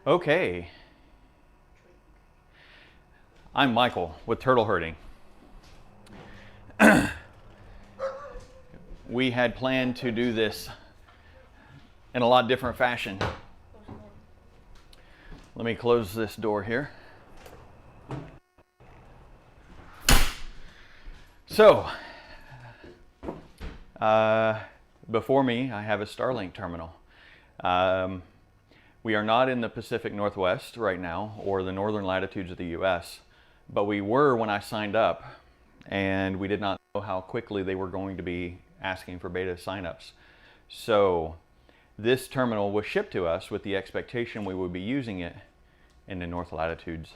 Okay, I'm Michael with Turtle Herding. We had planned to do this in a lot different fashion. Let me close this door here. So, before me, I have a Starlink terminal. We are not in the Pacific Northwest right now, or the northern latitudes of the US, but we were when I signed up, and we did not know how quickly they were going to be asking for beta signups. So this terminal was shipped to us with the expectation we would be using it in the north latitudes.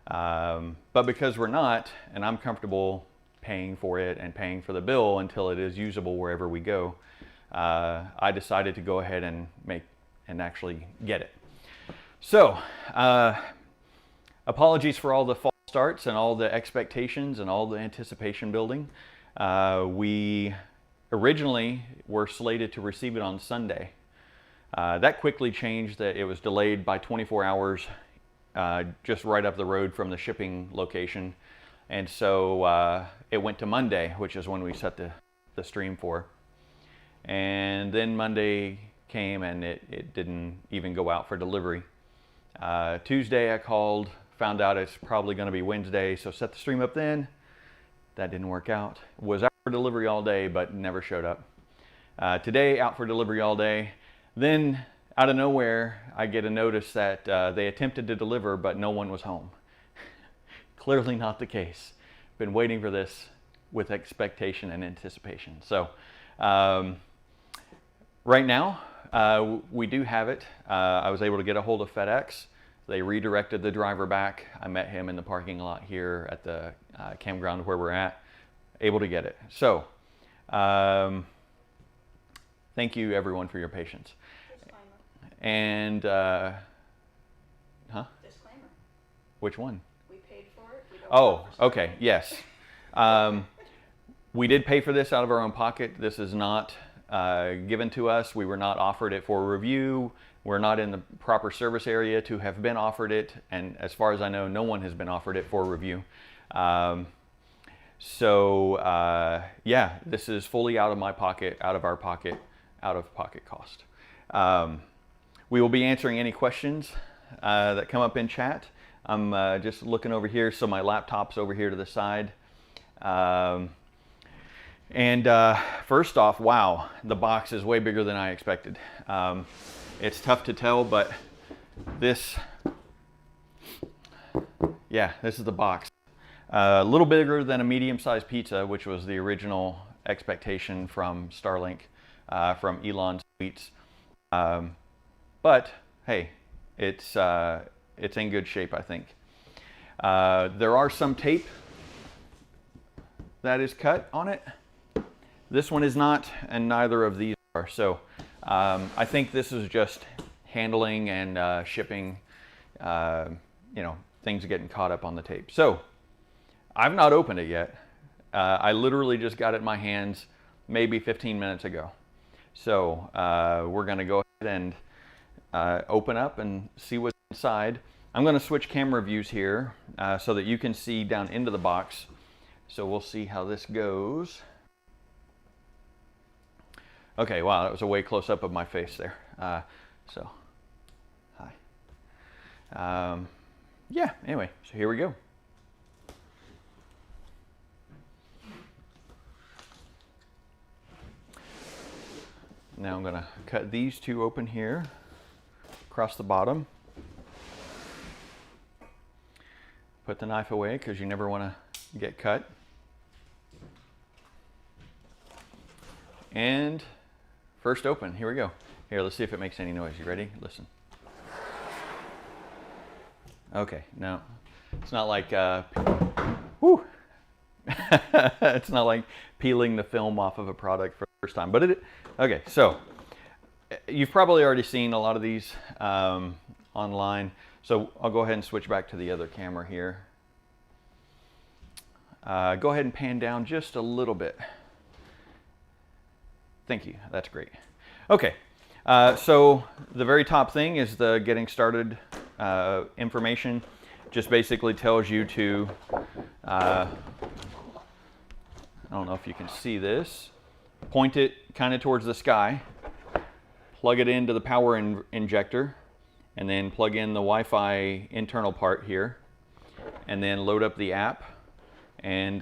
But because we're not, and I'm comfortable paying for it and paying for the bill until it is usable wherever we go, I decided to go ahead and actually get it. So, apologies for all the false starts and all the expectations and all the anticipation building. We originally were slated to receive it on Sunday. That quickly changed. That it was delayed by 24 hours just right up the road from the shipping location. And so it went to Monday, which is when we set the stream for. And then Monday came and it didn't even go out for delivery. Tuesday I called, found out it's probably going to be Wednesday, so set the stream up then. That didn't work out. Was out for delivery all day, but never showed up. Today, out for delivery all day. Then, out of nowhere, I get a notice that they attempted to deliver, but no one was home. Clearly not the case. Been waiting for this with expectation and anticipation. So, right now, we do have it. I was able to get a hold of FedEx. They redirected the driver back. I met him in the parking lot here at the campground where we're at, able to get it. So, thank you everyone for your patience. Disclaimer. And, Disclaimer. Which one? We paid for it. We don't Oh, offer okay, yes. We did pay for this out of our own pocket. This is not given to us. We were not offered it for review. We're not in the proper service area to have been offered it, and as far as I know, no one has been offered it for review. Yeah, this is fully out of my pocket, out of our pocket, out of pocket cost. We will be answering any questions that come up in chat. I'm just looking over here, so my laptop's over here to the side. First off, wow, the box is way bigger than I expected. It's tough to tell, but this is the box. A little bigger than a medium-sized pizza, which was the original expectation from Starlink, from Elon Suites. But hey, it's in good shape, I think. There are some tape that is cut on it. This one is not, and neither of these are. So I think this is just handling and shipping, things getting caught up on the tape. So I've not opened it yet. I literally just got it in my hands maybe 15 minutes ago. So we're going to go ahead and open up and see what's inside. I'm going to switch camera views here so that you can see down into the box. So we'll see how this goes. Okay, wow, that was a way close up of my face there. Hi. Yeah, anyway, so here we go. Now I'm gonna cut these two open here, across the bottom. Put the knife away because you never wanna get cut. And first open, here we go. Here, let's see if it makes any noise. You ready? Listen. Okay, no, it's not like, it's not like peeling the film off of a product for the first time, but okay, so you've probably already seen a lot of these online. So I'll go ahead and switch back to the other camera here. Go ahead and pan down just a little bit. Thank you, that's great. Okay, So the very top thing is the getting started information. Just basically tells you to, I don't know if you can see this, point it kind of towards the sky, plug it into the power injector, and then plug in the Wi-Fi internal part here, and then load up the app and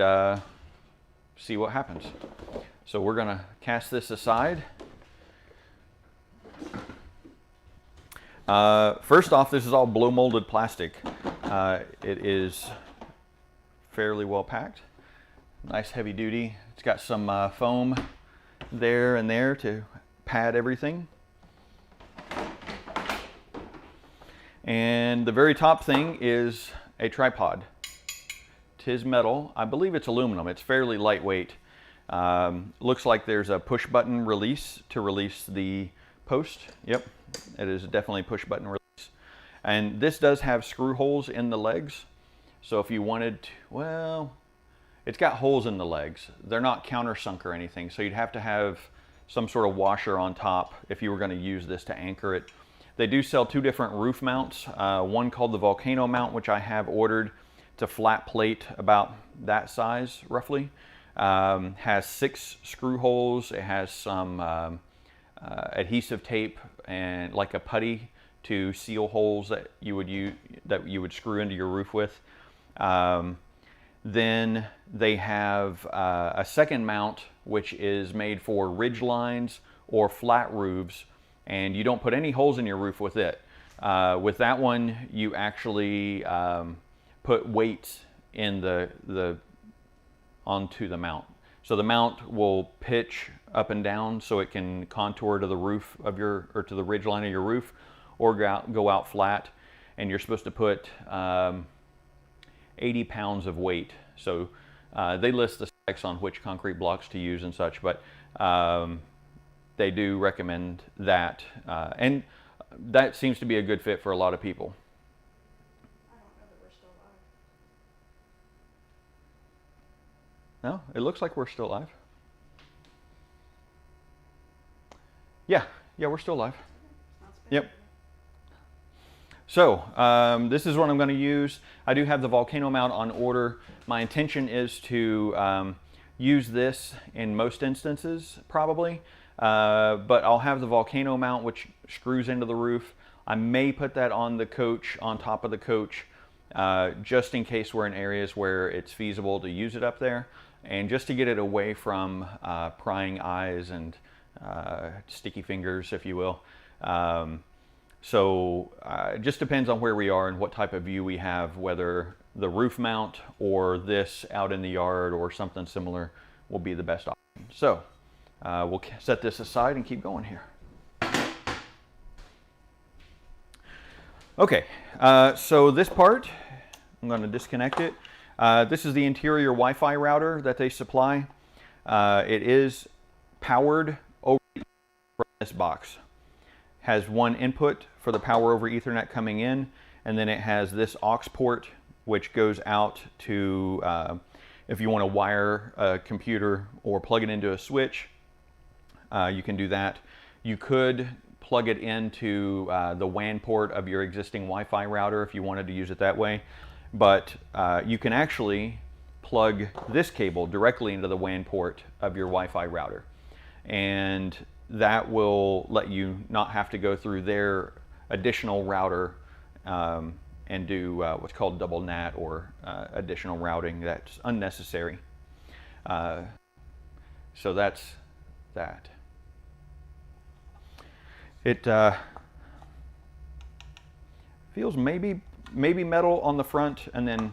see what happens. So we're going to cast this aside. First off, this is all blow molded plastic. It is fairly well packed. Nice heavy duty. It's got some foam there and there to pad everything. And the very top thing is a tripod. Tis metal. I believe it's aluminum. It's fairly lightweight. Looks like there's a push button release to release the post. Yep, it is definitely push button release. And this does have screw holes in the legs. So if you wanted to, well, it's got holes in the legs. They're not countersunk or anything. So you'd have to have some sort of washer on top if you were going to use this to anchor it. They do sell two different roof mounts. One called the Volcano mount, which I have ordered. It's a flat plate about that size, roughly. Has 6 screw holes. It has some adhesive tape and like a putty to seal holes that you would screw into your roof with. Then they have a second mount, which is made for ridge lines or flat roofs, and you don't put any holes in your roof with it. With that one, you actually put weights in onto the mount. So the mount will pitch up and down so it can contour to the roof of or to the ridge line of your roof, or go out flat. And you're supposed to put 80 pounds of weight. So they list the specs on which concrete blocks to use and such, but they do recommend that. And that seems to be a good fit for a lot of people. I don't know that we're still live. No, it looks like we're still live. Yeah, we're still live. Yep. So this is what I'm going to use. I do have the Volcano mount on order. My intention is to use this in most instances, probably. But I'll have the Volcano mount, which screws into the roof. I may put that on the coach, on top of the coach, just in case we're in areas where it's feasible to use it up there, and just to get it away from prying eyes and sticky fingers, if you will. So it just depends on where we are and what type of view we have, whether the roof mount or this out in the yard or something similar will be the best option. So we'll set this aside and keep going here. Okay, so this part, I'm going to disconnect it. This is the interior Wi-Fi router that they supply. It is powered over from this box. Has one input for the power over Ethernet coming in, and then it has this aux port, which goes out to if you want to wire a computer or plug it into a switch, you can do that. You could plug it into the WAN port of your existing Wi-Fi router if you wanted to use it that way, but you can actually plug this cable directly into the WAN port of your Wi-Fi router, and that will let you not have to go through their additional router and do what's called double NAT or additional routing that's unnecessary. So that's that. It feels maybe metal on the front, and then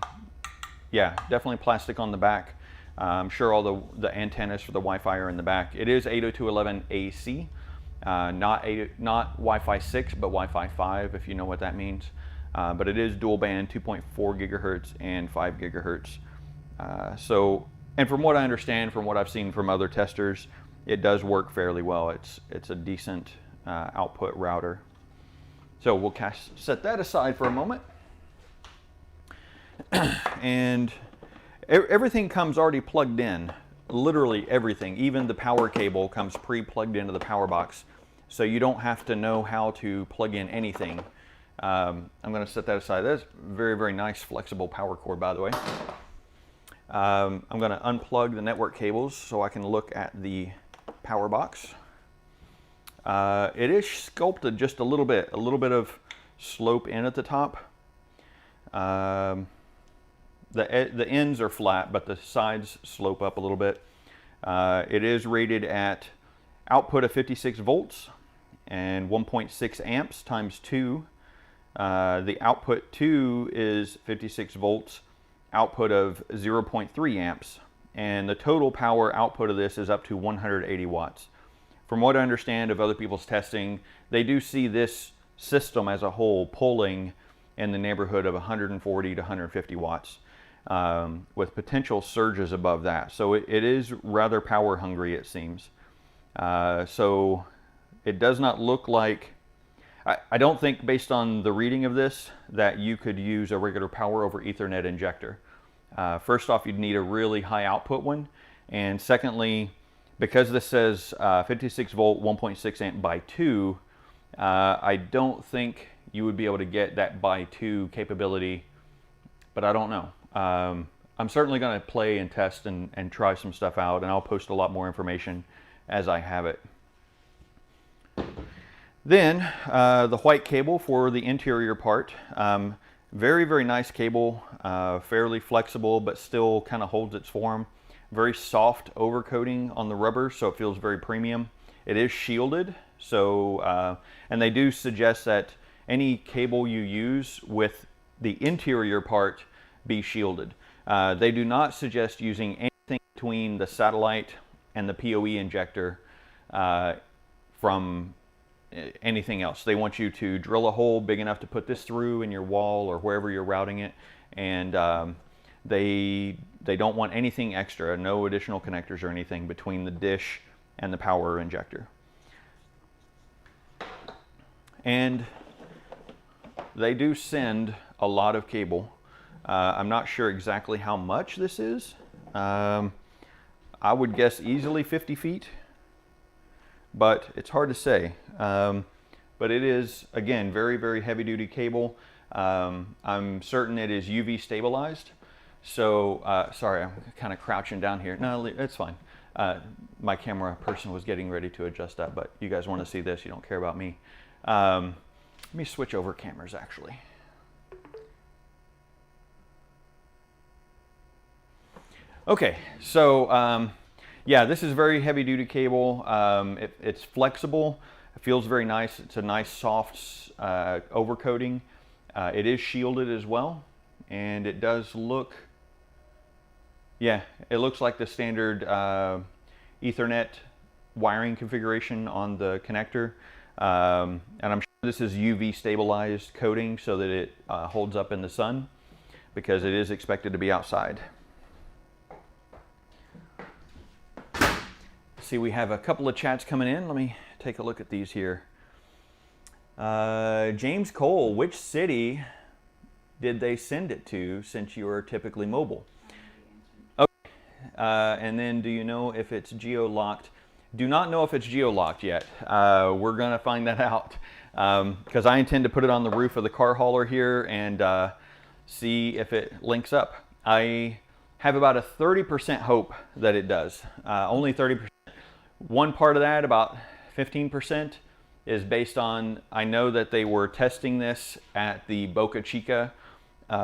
yeah, definitely plastic on the back. I'm sure all the antennas for the Wi-Fi are in the back. It is 802.11ac, not Wi-Fi 6, but Wi-Fi 5, if you know what that means. But it is dual band, 2.4 gigahertz and 5 gigahertz. So, and from what I understand, from what I've seen from other testers, it does work fairly well. It's a decent output router. So we'll set that aside for a moment. And everything comes already plugged in, literally everything. Even the power cable comes pre-plugged into the power box. so you don't have to know how to plug in anything. I'm going to set that aside. That's very, very nice flexible power cord, by the way. I'm going to unplug the network cables so I can look at the power box. It is sculpted just a little bit of slope in at the top. The ends are flat, but the sides slope up a little bit. It is rated at output of 56 volts and 1.6 amps times 2. The output 2 is 56 volts, output of 0.3 amps, and the total power output of this is up to 180 watts. From what I understand of other people's testing, they do see this system as a whole pulling in the neighborhood of 140 to 150 watts, with potential surges above that. So it is rather power hungry, it seems. So it does not look like, I don't think, based on the reading of this, that you could use a regular power over Ethernet injector. First off, you'd need a really high output one. And secondly, because this says 56 volt, 1.6 amp by 2, I don't think you would be able to get that by 2 capability, but I don't know. I'm certainly going to play and test and try some stuff out, and I'll post a lot more information as I have it. Then the white cable for the interior part. Very, very nice cable, fairly flexible, but still kind of holds its form. Very soft overcoating on the rubber, so it feels very premium. It is shielded, so and they do suggest that any cable you use with the interior part be shielded. They do not suggest using anything between the satellite and the PoE injector from anything else. They want you to drill a hole big enough to put this through in your wall or wherever you're routing it, and they don't want anything extra, no additional connectors or anything between the dish and the power injector. And they do send a lot of cable. I'm not sure exactly how much this is. I would guess easily 50 feet, but it's hard to say. But it is, again, very, very heavy duty cable. I'm certain it is UV stabilized. So, sorry, I'm kind of crouching down here. No, it's fine. My camera person was getting ready to adjust that, but you guys want to see this, you don't care about me. Let me switch over cameras, actually. Okay, so yeah, this is very heavy duty cable. It's flexible. It feels very nice. It's a nice soft overcoating. It is shielded as well, and it does look, yeah, it looks like the standard Ethernet wiring configuration on the connector. And I'm sure this is UV stabilized coating so that it holds up in the sun, because it is expected to be outside. See, we have a couple of chats coming in. Let me take a look at these here. James Cole, which city did they send it to, since you are typically mobile? Okay. And then, do you know if it's geo-locked? Do not know if it's geo-locked yet. We're going to find that out, because I intend to put it on the roof of the car hauler here and see if it links up. I have about a 30% hope that it does. Only 30%. One part of that, about 15%, is based on, I know that they were testing this at the Boca Chica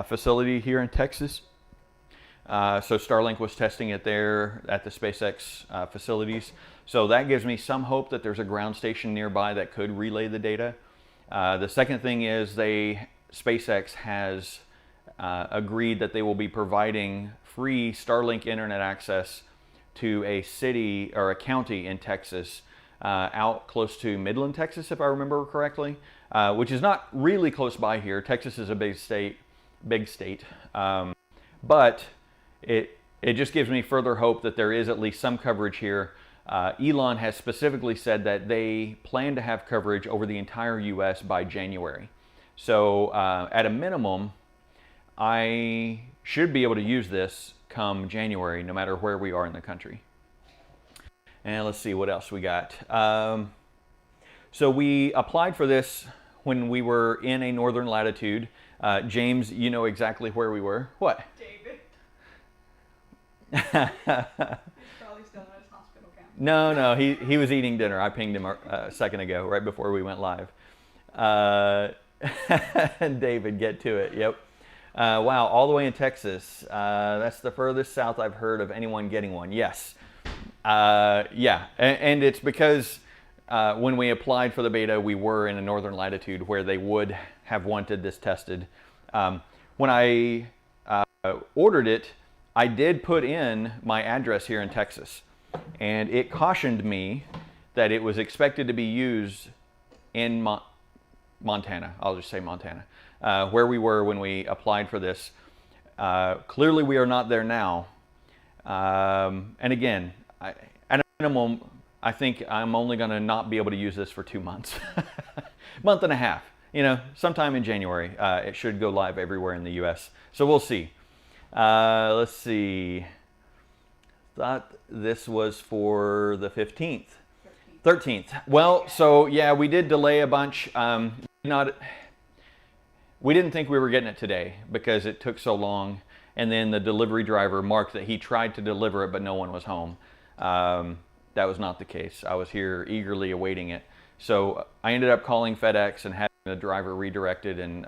facility here in Texas. So Starlink was testing it there at the SpaceX facilities. So that gives me some hope that there's a ground station nearby that could relay the data. The second thing is SpaceX has agreed that they will be providing free Starlink internet access to a city or a county in Texas, out close to Midland, Texas, if I remember correctly, which is not really close by here. Texas is a big state, but it just gives me further hope that there is at least some coverage here. Elon has specifically said that they plan to have coverage over the entire U.S. by January. So at a minimum, I should be able to use this come January, no matter where we are in the country. And let's see what else we got. So we applied for this when we were in a northern latitude. James, you know exactly where we were. What? David. He's probably still in his hospital gown. No, he was eating dinner. I pinged him a second ago, right before we went live. David, get to it. Yep. Wow, all the way in Texas. That's the furthest south I've heard of anyone getting one. Yes. Yeah, and it's because when we applied for the beta, we were in a northern latitude where they would have wanted this tested. When I ordered it, I did put in my address here in Texas, and it cautioned me that it was expected to be used in Montana. I'll just say Montana, where we were when we applied for this. Clearly, we are not there now. And again, at a minimum, I think I'm only going to not be able to use this for 2 months, month and a half. You know, sometime in January, it should go live everywhere in the U.S. So we'll see. Let's see. Thought this was for the 15th. 13th. Well, so yeah, we did delay a bunch. We didn't think we were getting it today because it took so long. And then the delivery driver marked that he tried to deliver it, but no one was home. That was not the case. I was here eagerly awaiting it. So I ended up calling FedEx and having the driver redirected. And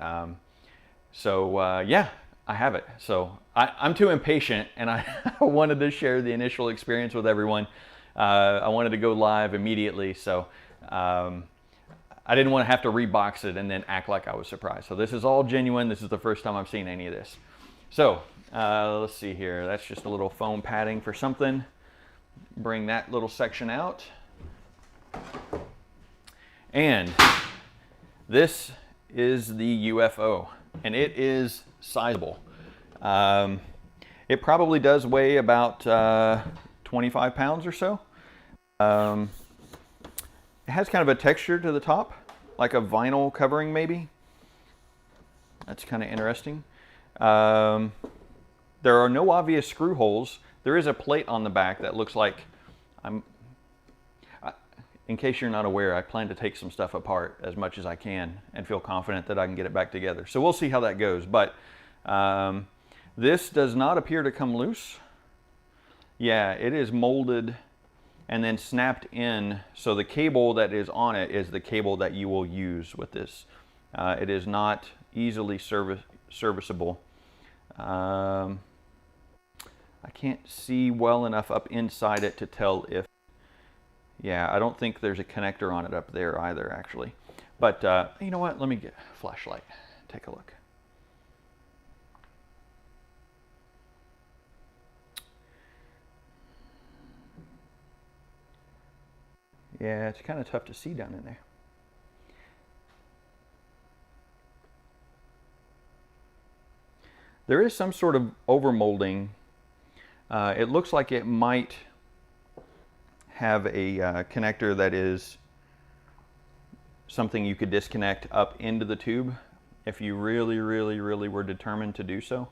yeah, I have it. So I'm too impatient, and I wanted to share the initial experience with everyone. I wanted to go live immediately, so I didn't want to have to rebox it and then act like I was surprised. So this is all genuine. This is the first time I've seen any of this. So let's see here. That's just a little foam padding for something. Bring that little section out. And this is the UFO, and it is sizable. It probably does weigh about 25 pounds or so. It has kind of a texture to the top, like a vinyl covering maybe. That's kind of interesting. There are no obvious screw holes. There is a plate on the back that looks like in case you're not aware, I plan to take some stuff apart as much as I can and feel confident that I can get it back together. So we'll see how that goes. But this does not appear to come loose. Yeah, it is molded and then snapped in. So the cable that is on it is the cable that you will use with this. It is not easily serviceable. I can't see well enough up inside it to tell if, yeah, I don't think there's a connector on it up there either, actually. But you know what? Let me get a flashlight. Take a look. Yeah, it's kind of tough to see down in there. There is some sort of overmolding. It looks like it might have a connector that is something you could disconnect up into the tube if you really were determined to do so.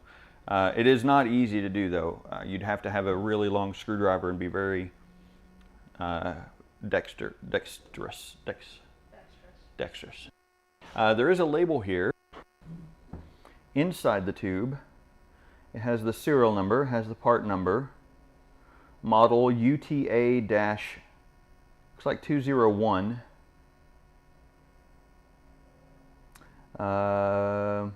It is not easy to do, though. You'd have to have a really long screwdriver and be very dexterous. There is a label here inside the tube. It has the serial number, has the part number, model UTA dash, looks like 201. Yeah,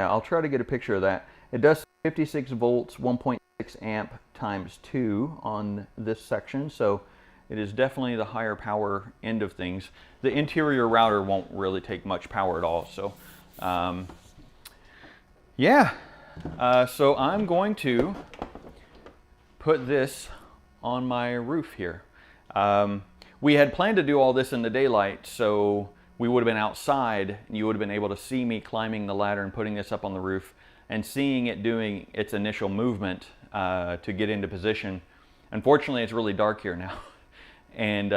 I'll try to get a picture of that. It does 56 volts, 1.6 amp times 2 on this section, so it is definitely the higher power end of things. The interior router won't really take much power at all, so yeah. So I'm going to put this on my roof here. We had planned to do all this in the daylight, so we would have been outside and you would have been able to see me climbing the ladder and putting this up on the roof and seeing it doing its initial movement to get into position. Unfortunately, it's really dark here now. And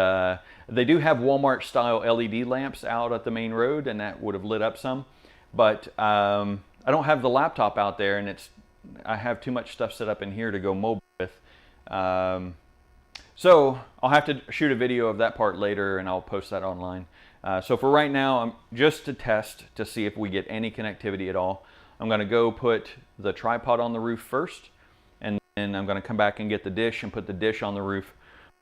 they do have Walmart style LED lamps out at the main road, and that would have lit up some. But I don't have the laptop out there, and I have too much stuff set up in here to go mobile with. So I'll have to shoot a video of that part later and I'll post that online. So for right now, just to test to see if we get any connectivity at all, I'm going to go put the tripod on the roof first, and then I'm going to come back and get the dish and put the dish on the roof.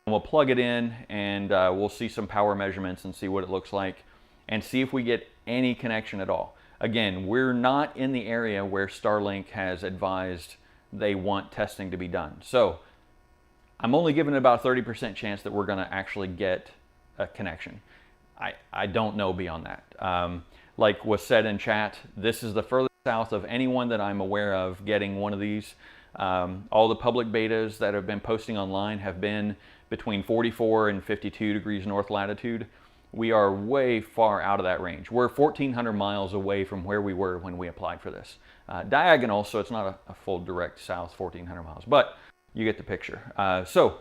And we'll plug it in and we'll see some power measurements and see what it looks like and see if we get any connection at all. Again, we're not in the area where Starlink has advised they want testing to be done. So I'm only giving it about a 30% chance that we're going to actually get a connection. I don't know beyond that. Like was said in chat, this is the furthest south of anyone that I'm aware of getting one of these. All the public betas that have been posting online have been between 44 and 52 degrees north latitude. We are way far out of that range. We're 1,400 miles away from where we were when we applied for this. Diagonal, so it's not a full direct south 1,400 miles, but you get the picture. So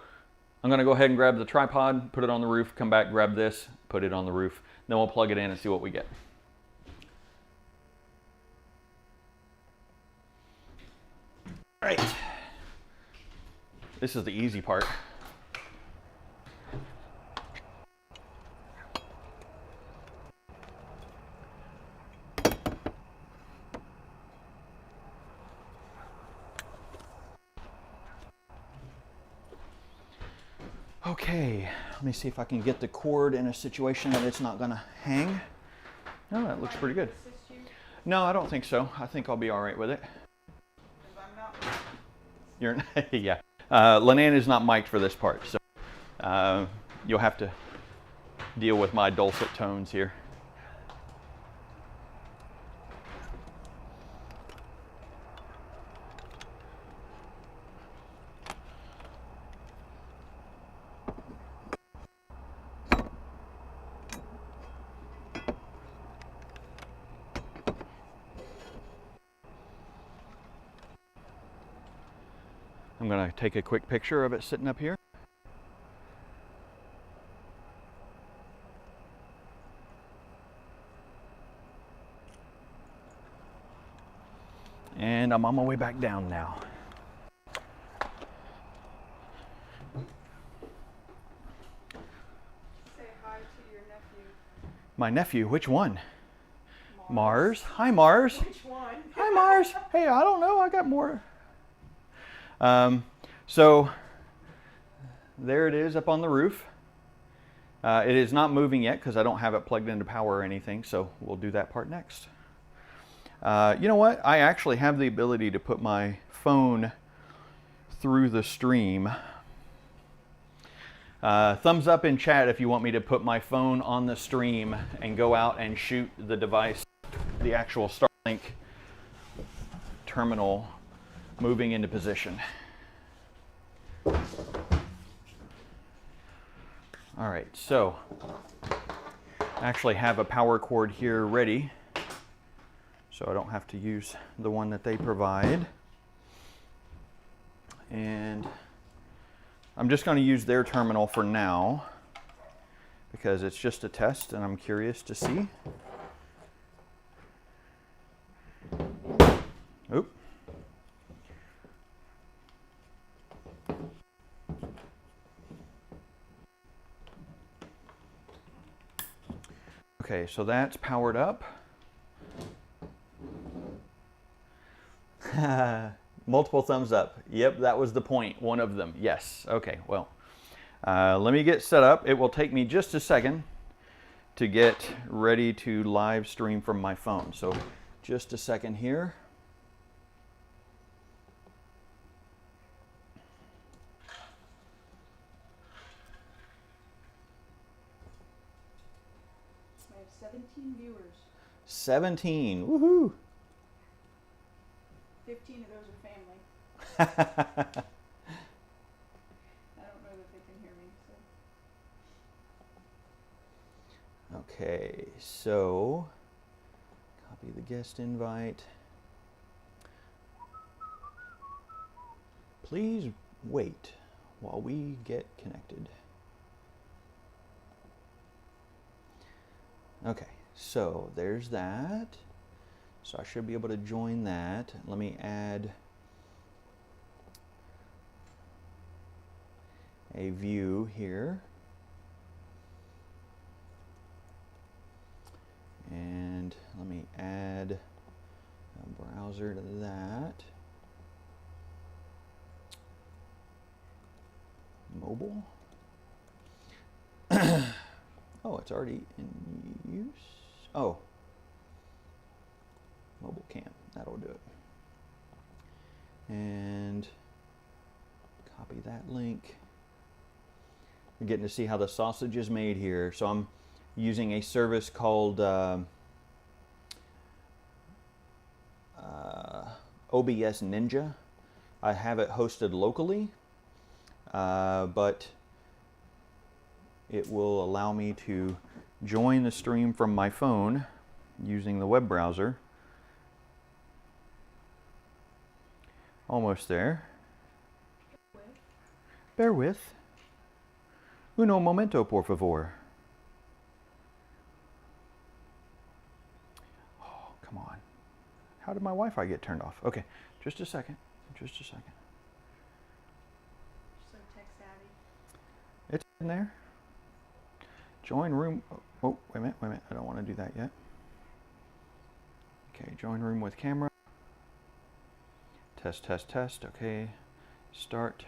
I'm going to go ahead and grab the tripod, put it on the roof, come back, grab this, put it on the roof. Then we'll plug it in and see what we get. All right. This is the easy part. Okay, let me see if I can get the cord in a situation that it's not gonna hang. No, that looks pretty good. No, I don't think so. I think I'll be all right with it. You're, yeah. Lennon is not mic'd for this part, so you'll have to deal with my dulcet tones here. I'm going to take a quick picture of it sitting up here. And I'm on my way back down now. Say hi to your nephew. My nephew, which one? Mars. Hi, Mars. Which one? Hi, Mars. Hey, I don't know. I got more. So there it is up on the roof. It is not moving yet because I don't have it plugged into power or anything, so we'll do that part next. You know what? I actually have the ability to put my phone through the stream. Thumbs up in chat if you want me to put my phone on the stream and go out and shoot the device, the actual Starlink terminal moving into position. All right, so I actually have a power cord here ready, so I don't have to use the one that they provide. And I'm just going to use their terminal for now because it's just a test and I'm curious to see. Oop. Okay, so that's powered up. Multiple thumbs up. Yep, that was the point. One of them. Yes. Okay, well, let me get set up. It will take me just a second to get ready to live stream from my phone. So just a second here. I have 17 viewers. 17. Woohoo! 15 of those are family. I don't know that they can hear me. So. Okay, so copy the guest invite. Please wait while we get connected. Okay, so there's that. So I should be able to join that. Let me add a view here. And let me add a browser to that. Mobile. Oh, it's already in use. Oh, mobile cam, that'll do it. And copy that link. You're getting to see how the sausage is made here. So I'm using a service called OBS Ninja. I have it hosted locally, but it will allow me to join the stream from my phone using the web browser. Almost there. Bear with. Uno momento, por favor. Oh, come on. How did my Wi-Fi get turned off? Okay, just a second. Just a second. So tech savvy. It's in there. Join room. Oh, wait a minute, wait a minute. I don't want to do that yet. Okay, join room with camera. Test, test, test. Okay, start.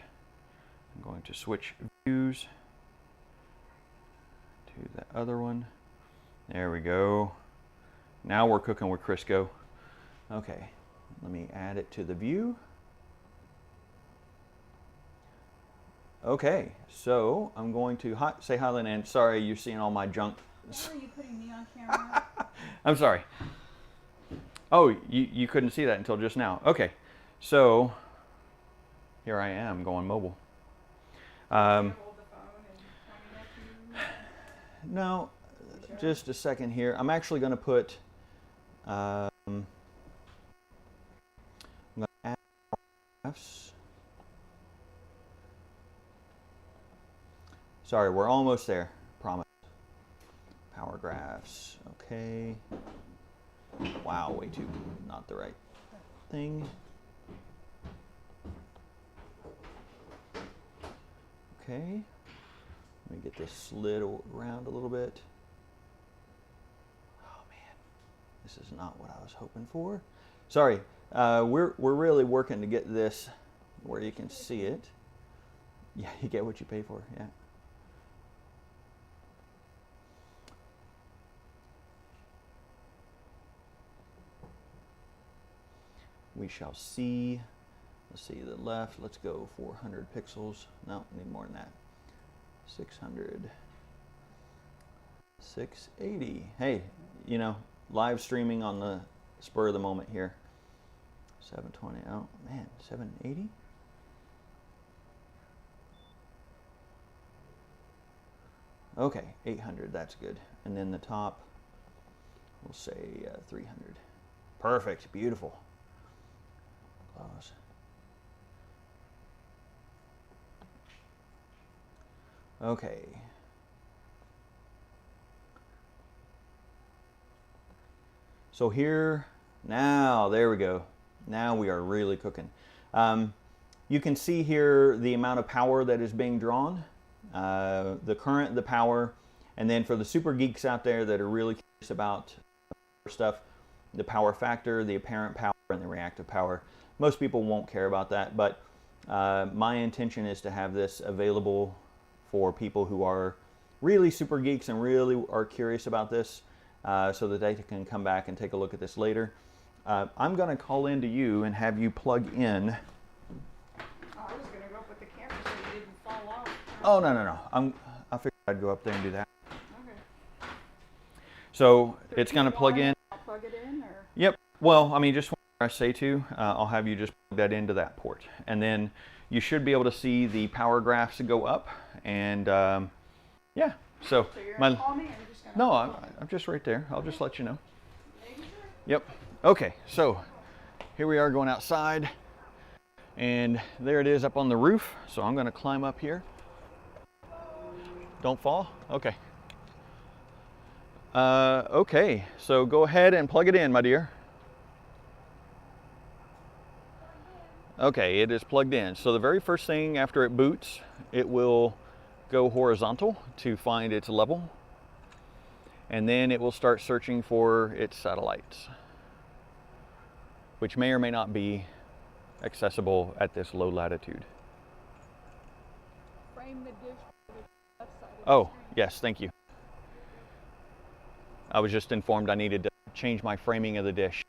I'm going to switch views to the other one. There we go. Now we're cooking with Crisco. Okay, let me add it to the view. Okay, so I'm going to say hi, Lynn, and sorry you're seeing all my junk. Why are you putting me on camera? I'm sorry. Oh, you couldn't see that until just now. Okay, so here I am going mobile. Hold the phone and point at you. No, Sure. just a second here. I'm actually going to put, I'm going to add graphs. Sorry, we're almost there, promise. Power graphs, okay. Wow, way too, not the right thing. Okay, let me get this slid around a little bit. Oh man, this is not what I was hoping for. Sorry, we're really working to get this where you can see it. Yeah, you get what you pay for, yeah. We shall see. Let's see the left. Let's go 400 pixels. No, need more than that. 600. 680. Hey, you know, live streaming on the spur of the moment here. 720. Oh man, 780. Okay, 800. That's good. And then the top, we'll say 300. Perfect. Beautiful. Close. Okay. So here, now, there we go. Now we are really cooking. You can see here the amount of power that is being drawn, the current, the power, and then for the super geeks out there that are really curious about stuff, the power factor, the apparent power, and the reactive power. Most people won't care about that, but my intention is to have this available for people who are really super geeks and really are curious about this, so that they can come back and take a look at this later. I'm going to call into you and have you plug in. Oh, I was going to go up with the camera so you didn't fall off. Oh, no. I figured I'd go up there and do that. Okay. So it's going to plug in. I'll plug it in, or? Yep. Well, I mean, just whenever I say to, I'll have you just plug that into that port. And then you should be able to see the power graphs go up. And yeah, so you're going to call me, or you're just going to? No, I'm just right there. I'll just let you know. Making sure? Yep. Okay, so here we are going outside. And there it is up on the roof. So I'm going to climb up here. Don't fall? Okay. Okay, so go ahead and plug it in, my dear. Okay, it is plugged in. So the very first thing after it boots, it will go horizontal to find its level, and then it will start searching for its satellites, which may or may not be accessible at this low latitude. Frame the dish to the left side of the Oh, screen. yes, thank you. I was just informed I needed to change my framing of the dish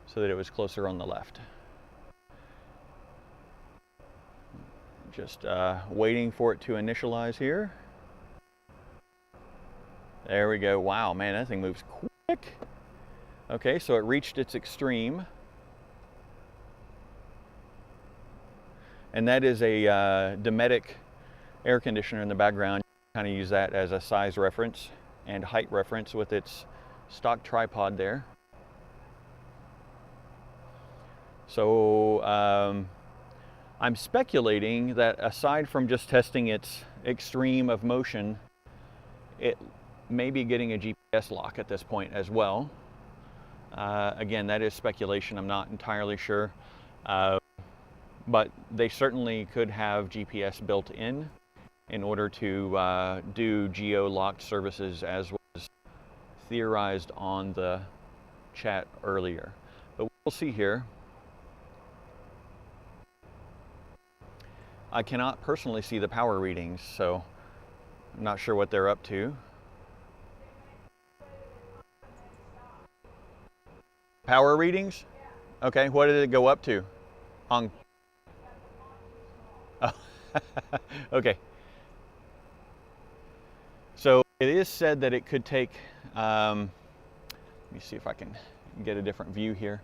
so that it was closer on the left. Just waiting for it to initialize here. There we go. Wow, man, that thing moves quick. Okay, so it reached its extreme. And that is a Dometic air conditioner in the background. You kind of use that as a size reference and height reference with its stock tripod there. So I'm speculating that aside from just testing its extreme of motion, it may be getting a GPS lock at this point as well. Again, that is speculation. I'm not entirely sure. But they certainly could have GPS built in order to do geo-locked services, as was theorized on the chat earlier. But we'll see here. I cannot personally see the power readings, so I'm not sure what they're up to. Power readings? Okay, what did it go up to? On. Oh. Okay. So it is said that it could take, let me see if I can get a different view here.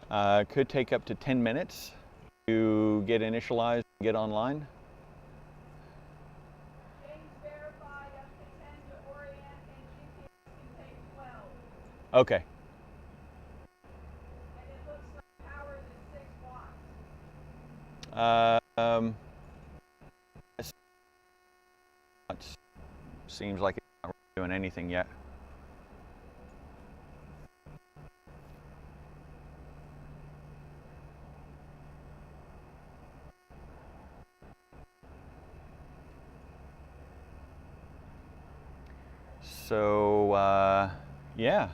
Could take up to 10 minutes to get initialized and get online. Games verified up to 10 to orient, and GPS can take 12. Okay. And it looks like power is 6 watts. Seems like it's not really doing anything yet. So, yeah.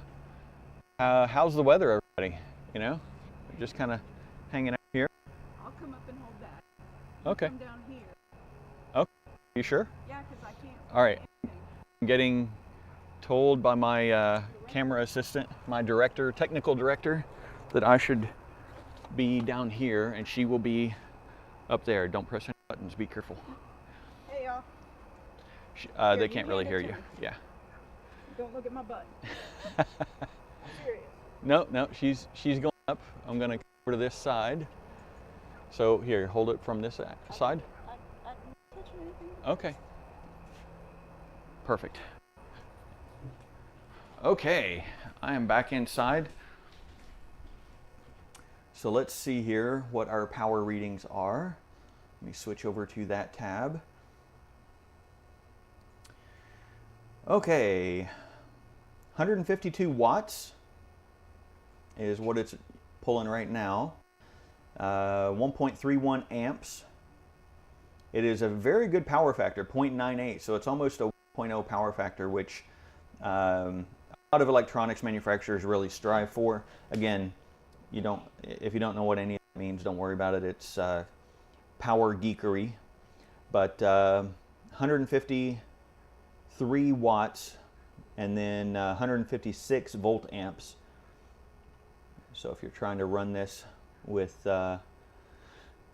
How's the weather, everybody? You know, we're just kind of hanging out here. I'll come up and hold that. You Okay. come down here. Okay. You sure? Yeah, because I can't. All right. Anything. I'm getting told by my camera assistant, my director, technical director, that I should be down here, and she will be up there. Don't press any buttons. Be careful. Hey, y'all. They you can't really hand it hear to you. me. Yeah. Don't look at my butt. I'm serious. No, she's going up. I'm gonna come over to this side. So here, hold it from this side. I'm not touching anything. Okay. Perfect. Okay, I am back inside. So let's see here what our power readings are. Let me switch over to that tab. Okay, 152 watts is what it's pulling right now. 1.31 amps. It is a very good power factor, 0.98, so it's almost a 1.0 power factor, which a lot of electronics manufacturers really strive for. Again, if you don't know what any of it means, don't worry about it. It's power geekery. But 153 watts and then 156 volt amps. So if you're trying to run this with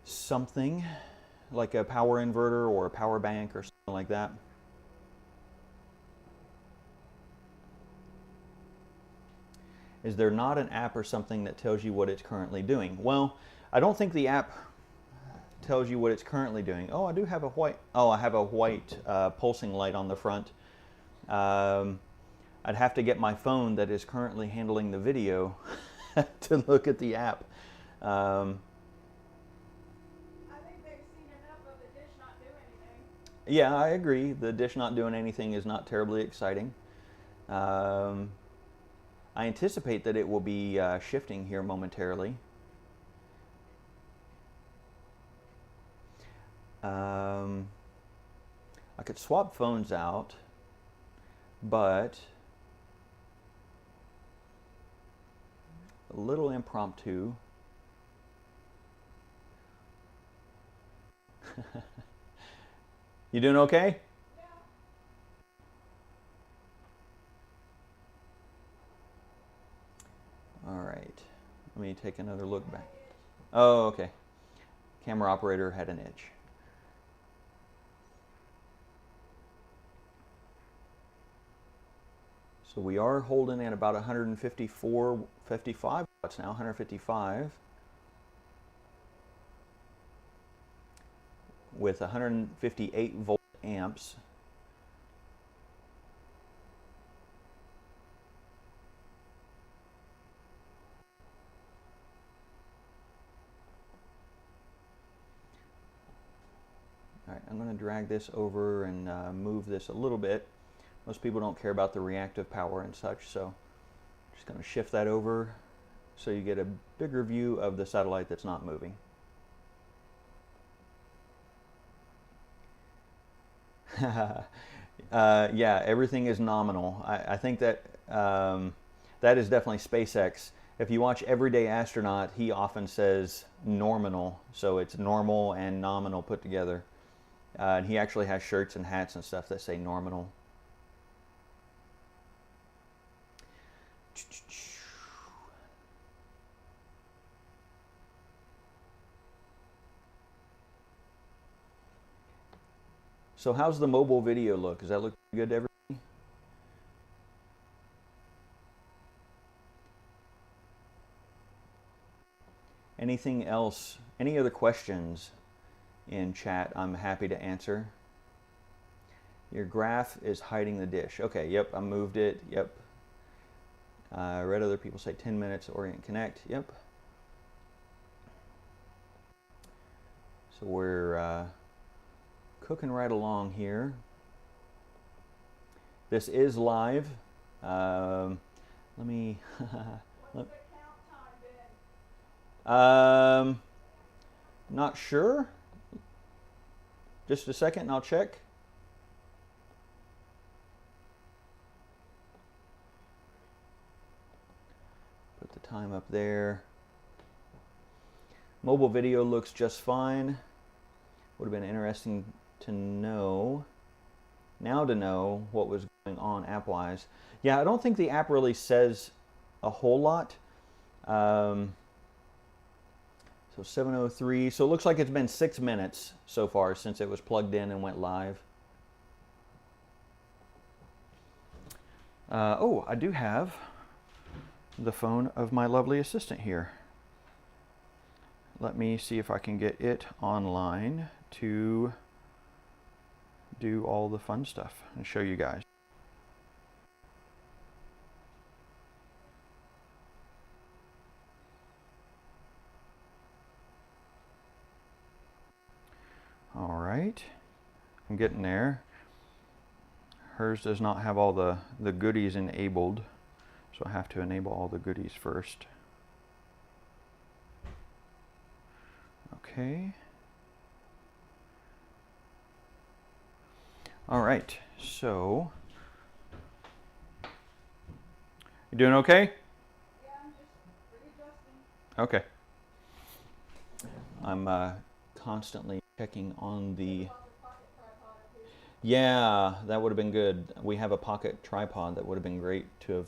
something like a power inverter or a power bank or something like that. Is there not an app or something that tells you what it's currently doing? Well, I don't think the app tells you what it's currently doing. Oh, I do have a white, I have a white pulsing light on the front. I'd have to get my phone that is currently handling the video to look at the app. I think they've seen enough of the dish not do anything. Yeah, I agree. The dish not doing anything is not terribly exciting. I anticipate that it will be shifting here momentarily. I could swap phones out, but a little impromptu. You doing okay? Yeah. All right. Let me take another look back. Oh, okay. Camera operator had an itch. So we are holding at about 154, 55 watts now, 155 with 158 volt amps. All right, I'm going to drag this over and move this a little bit. Most people don't care about the reactive power and such, so just going to shift that over so you get a bigger view of the satellite that's not moving. Yeah, everything is nominal. I think that that is definitely SpaceX. If you watch Everyday Astronaut, he often says normal, so it's normal and nominal put together. And he actually has shirts and hats and stuff that say normal. So how's the mobile video look? Does that look good to everybody? Anything else? Any other questions in chat? I'm happy to answer. Your graph is hiding the dish. Okay, yep, I moved it. Yep. I read other people say 10 minutes, orient, connect. Yep. So we're cooking right along here. This is live. Let me. What's the count time been? Not sure. Just a second, and I'll check. Put the time up there. Mobile video looks just fine. Would have been interesting to know. Now to know what was going on app-wise. Yeah, I don't think the app really says a whole lot. So 7:03. So it looks like it's been 6 minutes so far since it was plugged in and went live. Oh, I do have the phone of my lovely assistant here. Let me see if I can get it online to do all the fun stuff and show you guys. All right, I'm getting there. Hers does not have all the goodies enabled, so I have to enable all the goodies first. Okay. All right, so you doing okay? Yeah, I'm just readjusting. Okay. I'm constantly checking on the. Pocket tripod up here. Yeah, that would have been good. We have a pocket tripod that would have been great to have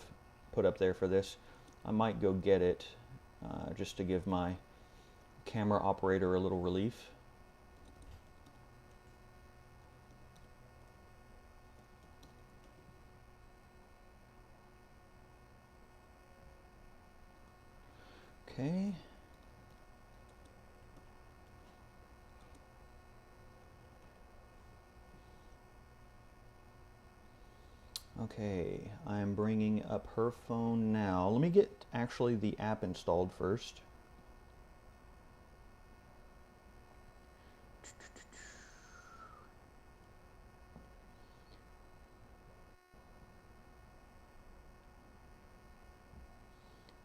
put up there for this. I might go get it just to give my camera operator a little relief. Okay. Okay, I'm bringing up her phone now. Let me get actually the app installed first.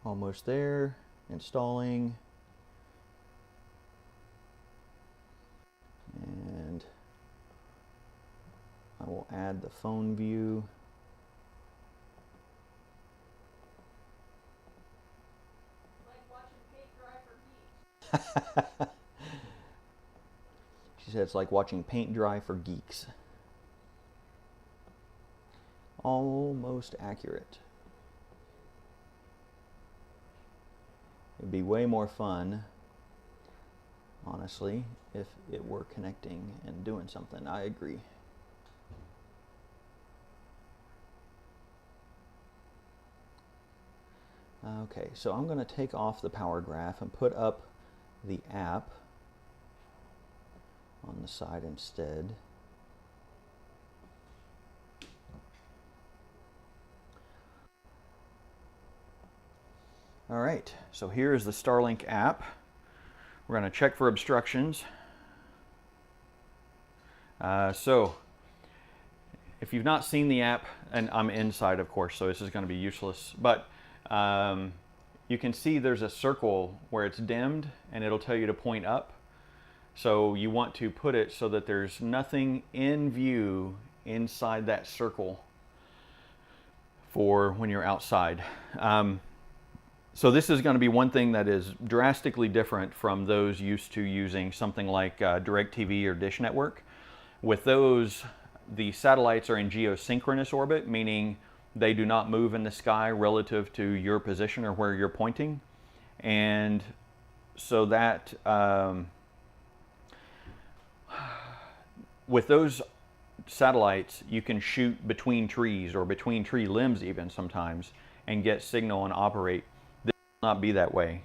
Almost there. Installing. And add the phone view. Like watching paint dry for geeks. She said it's like watching paint dry for geeks. Almost accurate. It'd be way more fun, honestly, if it were connecting and doing something. I agree. Okay, so I'm going to take off the power graph and put up the app on the side instead. All right, so here is the Starlink app. We're going to check for obstructions. So if you've not seen the app, and I'm inside of course, so this is going to be useless, but you can see there's a circle where it's dimmed and it'll tell you to point up. So you want to put it so that there's nothing in view inside that circle for when you're outside. So this is going to be one thing that is drastically different from those used to using something like DirecTV or Dish Network. With those, the satellites are in geosynchronous orbit, meaning they do not move in the sky relative to your position or where you're pointing. And so that, with those satellites, you can shoot between trees or between tree limbs even sometimes and get signal and operate. This will not be that way.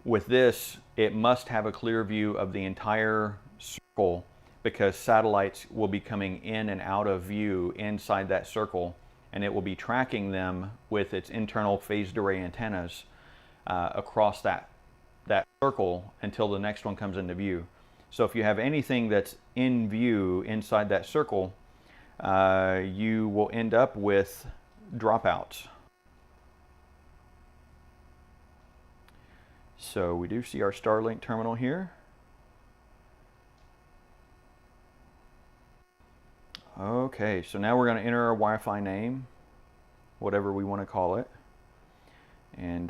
With this, it must have a clear view of the entire circle because satellites will be coming in and out of view inside that circle, and it will be tracking them with its internal phased array antennas across that circle until the next one comes into view. So if you have anything that's in view inside that circle, you will end up with dropouts. So we do see our Starlink terminal here. Okay, so now we're going to enter our Wi-Fi name, whatever we want to call it, and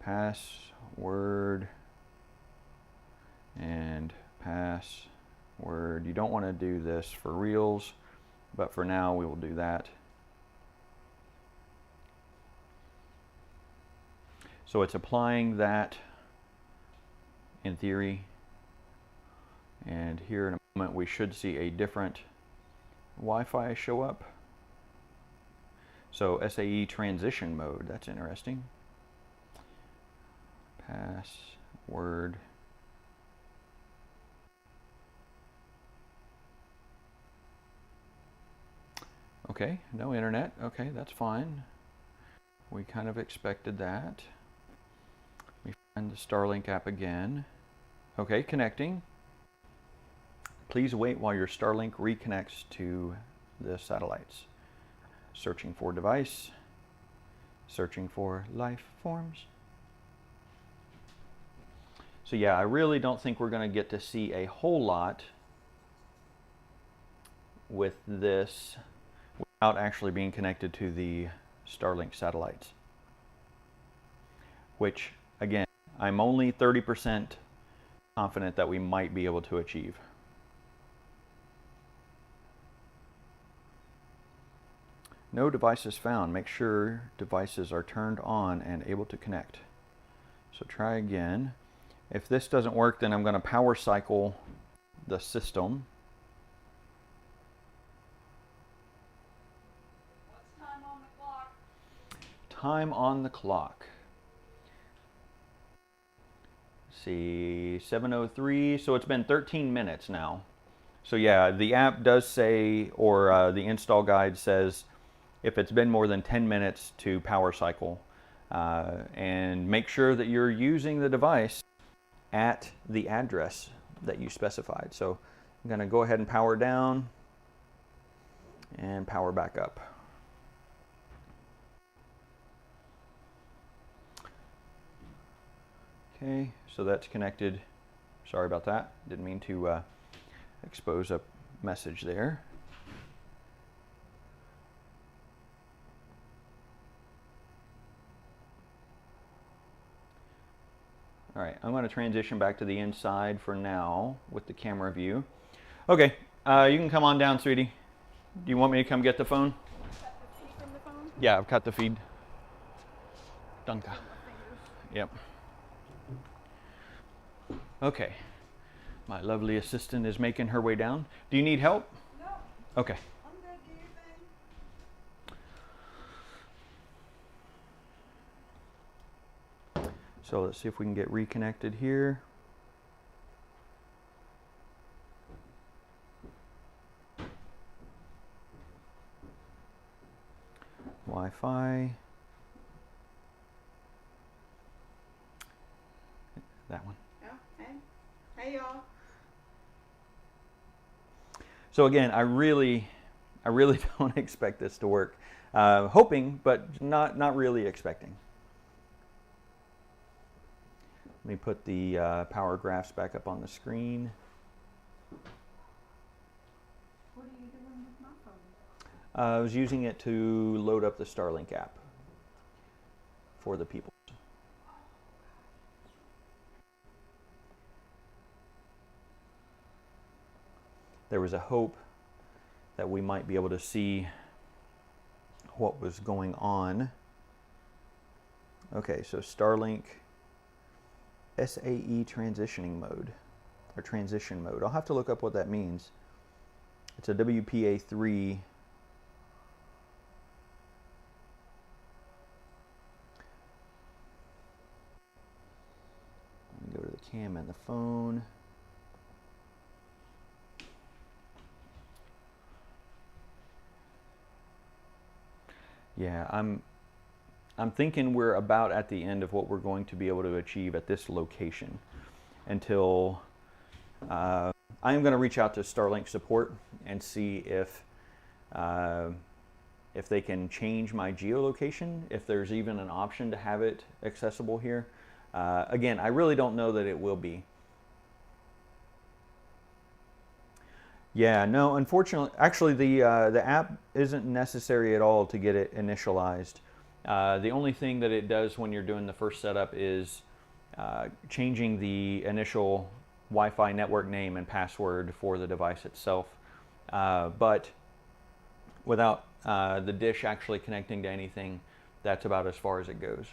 password and password. You don't want to do this for reals, but for now we will do that. So it's applying that in theory, and here in a moment we should see a different Wi-Fi show up. So SAE transition mode, that's interesting. Password. Okay, no internet. Okay, that's fine. We kind of expected that. We find the Starlink app again. Okay, connecting. Please wait while your Starlink reconnects to the satellites. Searching for device. Searching for life forms. So yeah, I really don't think we're going to get to see a whole lot with this without actually being connected to the Starlink satellites. Which, again, I'm only 30% confident that we might be able to achieve. No devices found. Make sure devices are turned on and able to connect. So try again. If this doesn't work, then I'm going to power cycle the system. What's time on the clock? Time on the clock. Let's see, 7:03. So it's been 13 minutes now. So yeah, the app does say, or the install guide says, if it's been more than 10 minutes to power cycle. And make sure that you're using the device at the address that you specified. So I'm going to go ahead and power down and power back up. Okay, so that's connected. Sorry about that. Didn't mean to expose a message there. All right, I'm going to transition back to the inside for now with the camera view. Okay, you can come on down, sweetie. Do you want me to come get the phone? Cut the feed from the phone? Yeah, I've cut the feed. Danke. Yep. Okay. My lovely assistant is making her way down. Do you need help? No. Okay. I'm good. Do your thing. So let's see if we can get reconnected here. Wi-Fi. That one. Oh, hey. Hey, y'all. So again, I really don't expect this to work. Hoping, but not really expecting. Let me put the power graphs back up on the screen. What are you doing with my phone? I was using it to load up the Starlink app for the people. There was a hope that we might be able to see what was going on. Okay, so Starlink SAE transitioning mode, or transition mode. I'll have to look up what that means. It's a WPA3. Let me go to the cam and the phone. Yeah, I'm thinking we're about at the end of what we're going to be able to achieve at this location until I am going to reach out to Starlink support and see if they can change my geolocation, if there's even an option to have it accessible here. Again, I really don't know that it will be. Yeah, no, unfortunately, actually the app isn't necessary at all to get it initialized. The only thing that it does when you're doing the first setup is changing the initial Wi-Fi network name and password for the device itself. But without the dish actually connecting to anything, that's about as far as it goes.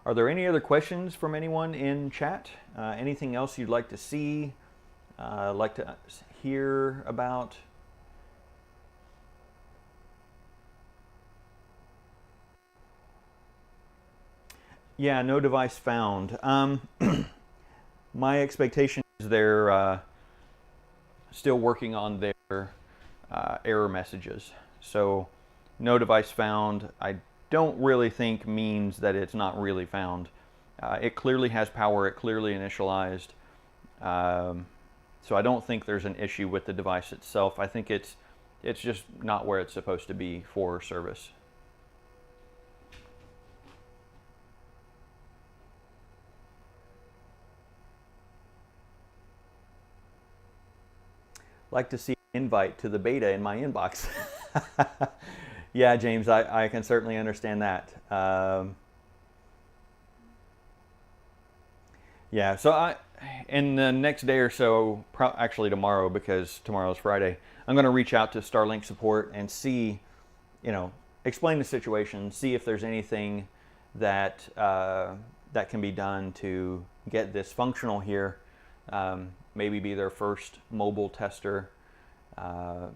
Are there any other questions from anyone in chat? Anything else you'd like to see, like to hear about? Yeah, no device found. My expectation is they're still working on their error messages. So no device found, I don't really think means that it's not really found. It clearly has power, it clearly initialized. So I don't think there's an issue with the device itself. I think it's just not where it's supposed to be for service. Like to see an invite to the beta in my inbox. Yeah, James, I can certainly understand that. Yeah, so in the next day or so, actually tomorrow, because tomorrow's Friday, I'm going to reach out to Starlink support and see, explain the situation, see if there's anything that that can be done to get this functional here. Maybe be their first mobile tester. Yeah.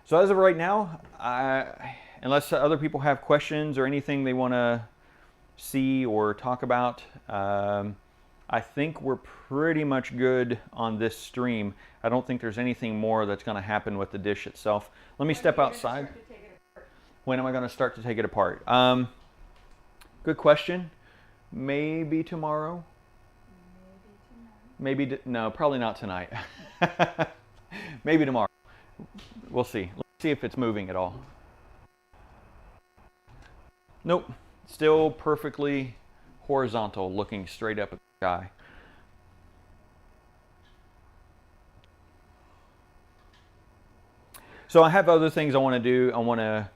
So as of right now, unless other people have questions or anything they want to see or talk about, I think we're pretty much good on this stream. I don't think there's anything more that's going to happen with the dish itself. Let me step outside. When am I going to start to take it apart? Good question. Maybe tomorrow. No, probably not tonight. Maybe tomorrow. We'll see. Let's see if it's moving at all. Nope. Still perfectly horizontal, looking straight up at the sky. So I have other things I want to do. I want to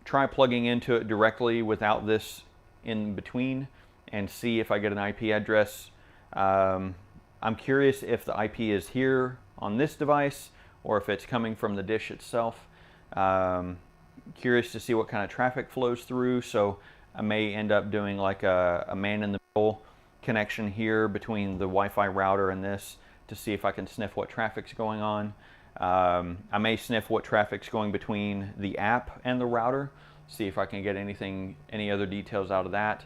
try plugging into it directly without this in between and see if I get an IP address. I'm curious if the IP is here on this device or if it's coming from the dish itself. Curious to see what kind of traffic flows through, so I may end up doing like a man-in-the-middle connection here between the Wi-Fi router and this to see if I can sniff what traffic's going on. I may sniff what traffic's going between the app and the router, see if I can get any other details out of that.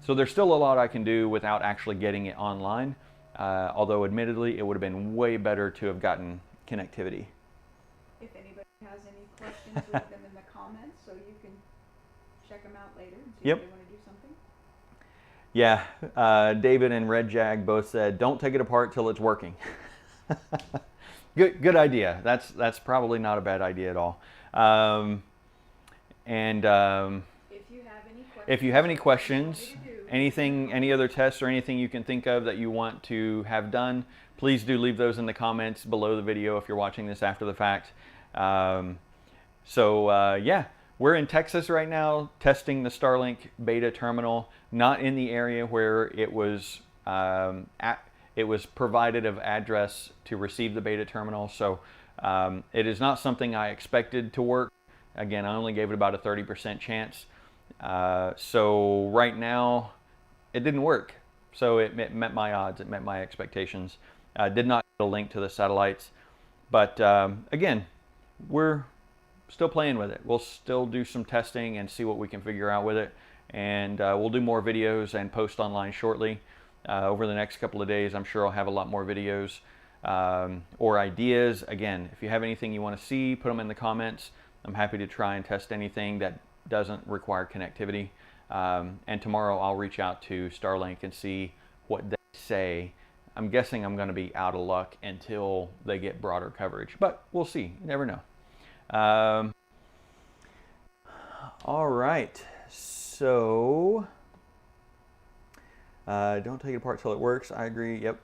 So there's still a lot I can do without actually getting it online, although admittedly it would have been way better to have gotten connectivity. If anybody has any questions, leave them in the comments so you can check them out later and see Yep. if they want to do something. Yeah, David and Red Jag both said, don't take it apart till it's working. Good idea. That's probably not a bad idea at all. If you have any questions, anything, any other tests or anything you can think of that you want to have done, please do leave those in the comments below the video if you're watching this after the fact. Yeah, we're in Texas right now testing the Starlink beta terminal, not in the area where it was provided of address to receive the beta terminal. So it is not something I expected to work. Again, I only gave it about a 30% chance. So right now it didn't work. So it met my odds, it met my expectations. Did not get a link to the satellites, but again, we're still playing with it. We'll still do some testing and see what we can figure out with it. And we'll do more videos and post online shortly. Over the next couple of days, I'm sure I'll have a lot more videos or ideas. Again, if you have anything you want to see, put them in the comments. I'm happy to try and test anything that doesn't require connectivity. And tomorrow I'll reach out to Starlink and see what they say. I'm guessing I'm going to be out of luck until they get broader coverage, but we'll see. You never know. All right, so don't take it apart till it works. I agree. Yep.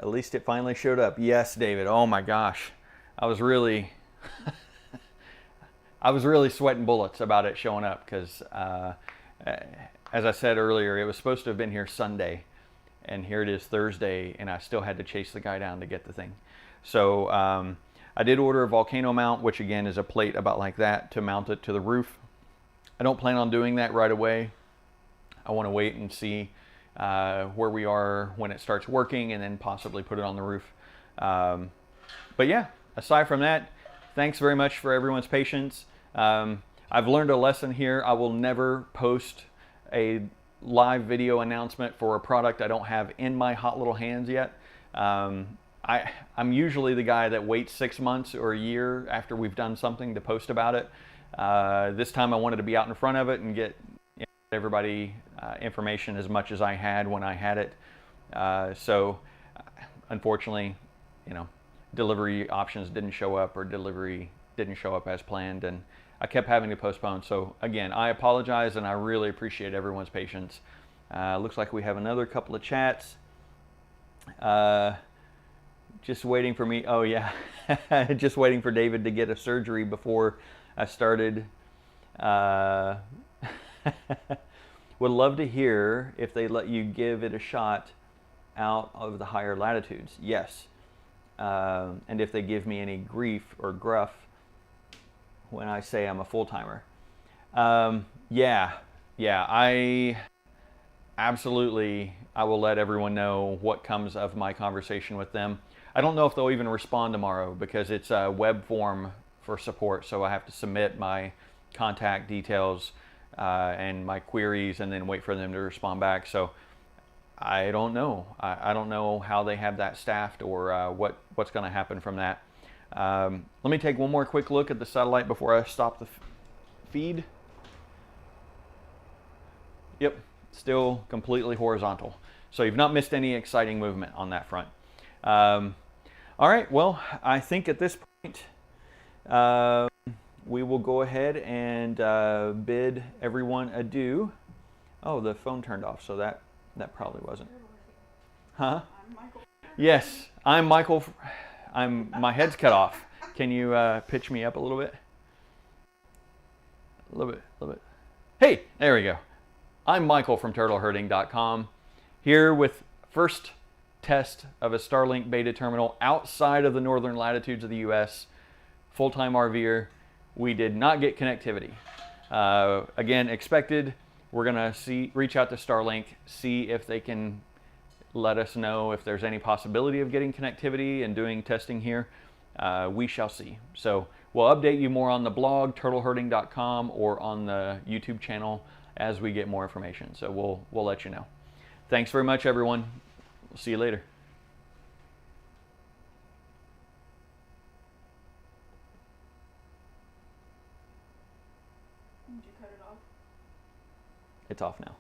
At least it finally showed up. Yes, David. Oh my gosh, I was really sweating bullets about it showing up because, as I said earlier, it was supposed to have been here Sunday, and here it is Thursday, and I still had to chase the guy down to get the thing. So I did order a volcano mount, which again is a plate about like that to mount it to the roof. I don't plan on doing that right away. I want to wait and see where we are when it starts working and then possibly put it on the roof. But yeah, aside from that, thanks very much for everyone's patience. I've learned a lesson here. I will never post a live video announcement for a product I don't have in my hot little hands yet. I'm usually the guy that waits 6 months or a year after we've done something to post about it. This time I wanted to be out in front of it and get everybody information as much as I had when I had it. So unfortunately, delivery options didn't show up, or delivery didn't show up as planned, and I kept having to postpone. So again, I apologize, and I really appreciate everyone's patience. Looks like we have another couple of chats. Just waiting for me. Oh yeah, just waiting for David to get a surgery before I started. Would love to hear if they let you give it a shot out of the higher latitudes. Yes. And if they give me any grief or gruff when I say I'm a full-timer. Yeah, I absolutely, I will let everyone know what comes of my conversation with them. I don't know if they'll even respond tomorrow because it's a web form for support, so I have to submit my contact details and my queries and then wait for them to respond back. So I don't know. I don't know how they have that staffed or what's going to happen from that. Let me take one more quick look at the satellite before I stop the feed. Yep, still completely horizontal. So you've not missed any exciting movement on that front. All right, well, I think at this point we will go ahead and bid everyone adieu. Oh, the phone turned off, so that probably wasn't. Huh? I'm Michael. Yes, I'm Michael. My head's cut off. Can you pitch me up a little bit? A little bit, a little bit. Hey, there we go. I'm Michael from turtleherding.com, here with first test of a Starlink beta terminal outside of the northern latitudes of the US. Full-time RVer. We did not get connectivity. Again, expected. We're gonna reach out to Starlink, see if they can let us know if there's any possibility of getting connectivity and doing testing here. We shall see. So we'll update you more on the blog, turtleherding.com, or on the YouTube channel as we get more information. So we'll let you know. Thanks very much, everyone. We'll see you later. Did you cut it off? It's off now.